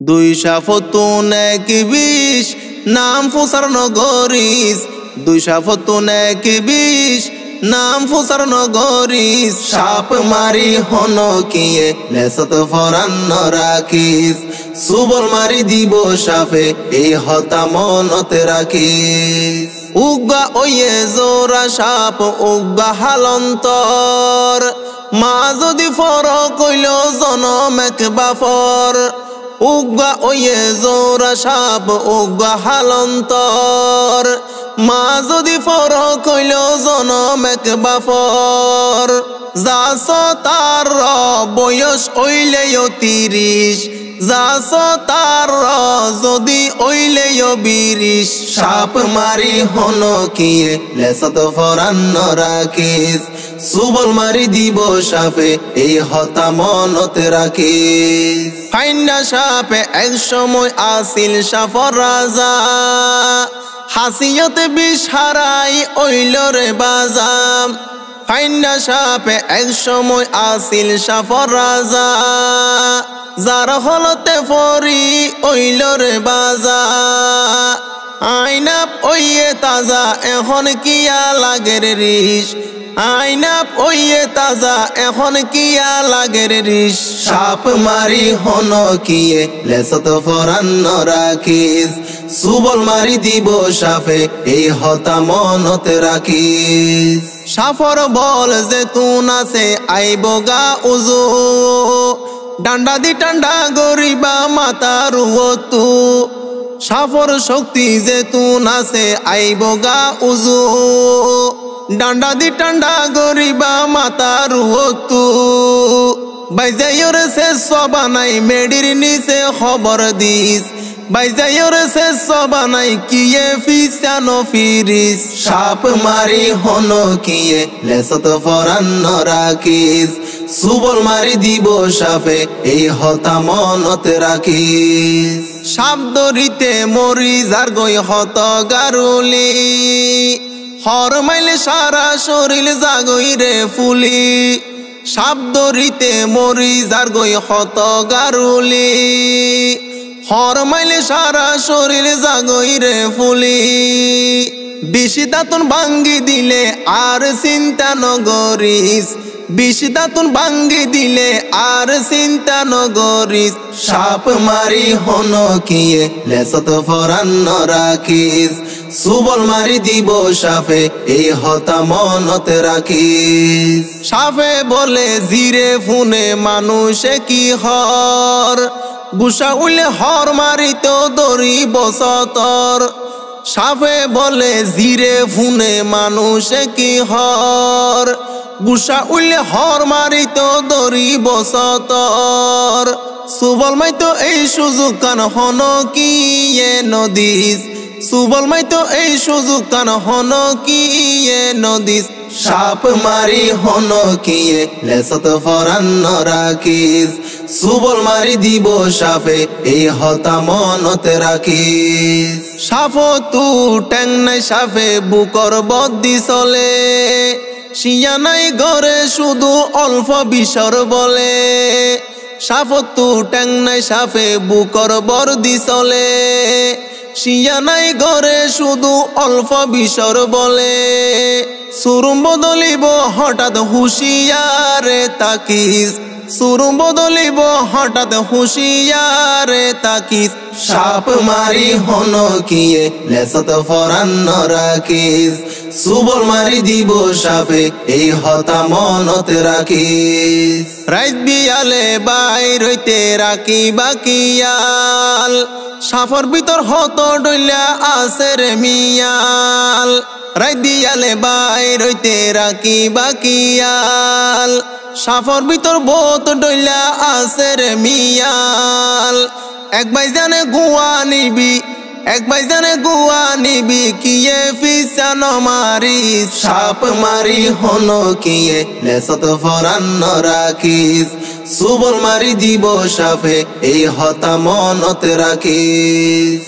দুই সাফতুন এক বিষ নাম ফুসার নগরিস, দুই সাফতুন এক বিষ নাম ফুসার নগরিস। সাপ মারি হন কিয়ে লেসত ফরান্ন রাখিস, সুবল মারি দিব সাপে এই হতা মনতে রাখিস। উগা ওয়ে জোরা সাপ উগা হালন্তর, মা যদি ফর কইল জনম এক বাফর। উগা ওয়ে জোরা সাপ উগা হালন্তর, মা যদি ফর কইল জনম এক বাফর। যাস তার বয়স ওইলেও 30, যাস তার যদি ওইলেও 20। সাপ মারি হন কিয়ে লেসত ফরান্ন রাখিস, সুবল মারি দিব সাপে এই হতা মনতে রাখিস। ফাইন্না সাপে এক সময় আসিল সাফর রাজা, হাসিয়তে বিষ হারাই ওইল রে বাজা। ফাইন্না সাপে এক সময় আসিল সাফর রাজা, যার হলতে ফরি ওইল রে বাজা। আইনাপ ওইয়ে তাজা এখন কিয়া লাগের রিস, আইনাপ ওইয়ে তাজা এখন কিয়া লাগের রিস। সাপ মারি হন কিয়ে লেসত ফরান্ন রাখিস, সুবল মারি দিব সাপে এই হতা মনতে রাখিস। সাফর বল যে তুন আছে আইব গা উজু, ডান্ডা দি টান্ডা গরিবা মাতার তু। সাফর শক্তি যে তুন আছে আইব গা উজু, ডান্ডা দি টান্ডা গরিবা মাতার তু। বাইজাইর সে সবানাই মেডির নিচে খবর দিস, বাইজাইর সে সবানাই কিয়ে ফিসানো ফিরিস। সাপ মারি হন কিয়ে লেসত ফরান্ন রাখিস, সুবল মারি দিব সাপে এই হতা মনতে রাখিস। সাপ দরিতে মরি যার গই হত গারুলি, হর মাইলে সারা শরীর জাগই রে ফুলি। সাপ দরিতে মরি যার গই হত গারুলি, হর মাইলে সারা শরীর জাগই রে ফুলি। বিশি দাতুন ভাঙ্গি দিলে আর চিন্তা নগরিস, বিশি দাতুন ভাঙ্গি দিলে আর চিন্তা নগরিস। সাপ মারি হন কিয়ে লেসত ফরান্ন রাখিস, সুবল মারি দিব সাপে এই হতা মনতে রাখিস। সাপে বলে জিরে ফুনে মানুষে কি হর, গুসা উলে হর মারিত দরি বসতর। সাপে বলে জিরে ফুনে মানুষে কি হর, গুসা উলে হর মারিত দরি বসতর। সুবল মাইতো এই সুযোগ কান হন কিয়ে নদিস, সুবল মাইতো এই সুযোগ কান হন কিয়ে নদিস। সাপ মারি হন কিয়ে লেসত ফরান্ন রাখিস, সুবল মারি দিব সাপে এই হতা মনতে রাখিস। সাপ তু ট্যাং নাই সাপে বুকর বদ্দি চলে, শিয়া নাই ঘরে শুধু অল্প বিসর বলে। সাপ তু ট্যাং নাই সাপে বুকর বর্দি চলে, শিয়া নাই ঘরে শুধু অল্প বিসর বলে। সুরুম বদলিব হঠাৎ হুশিয়ারে তাকিস, সুরুম বদলিব হঠাৎ হুশিয়ারে তাকিস। সাপ মারি হন কিয়ে লেসত ফরান্ন রাখিস, সুবল মারি দিব সাপে এই হতা মনতে রাখিস। রাইত বিয়ালে বাইর হইতে রাখি বাকিয়াল, সাফর ভিতর হত ডইলা আছে রে মিয়াল। রাইত বিয়ালে বাইর হইতে রাখি বাকিয়াল, সাফর ভিতর বহুত ডইলা আছে রে মিয়াল। এক বাইজানে গুয়া নিবি, এক বাইজানে গুয়া নিবি কিয়ে ফিসানো মারিস। সাপ মারি হন কিয়ে লেসত ফরান্ন রাখিস, সুবল মারি দিব সাপে এই হতা মনতে রাখিস।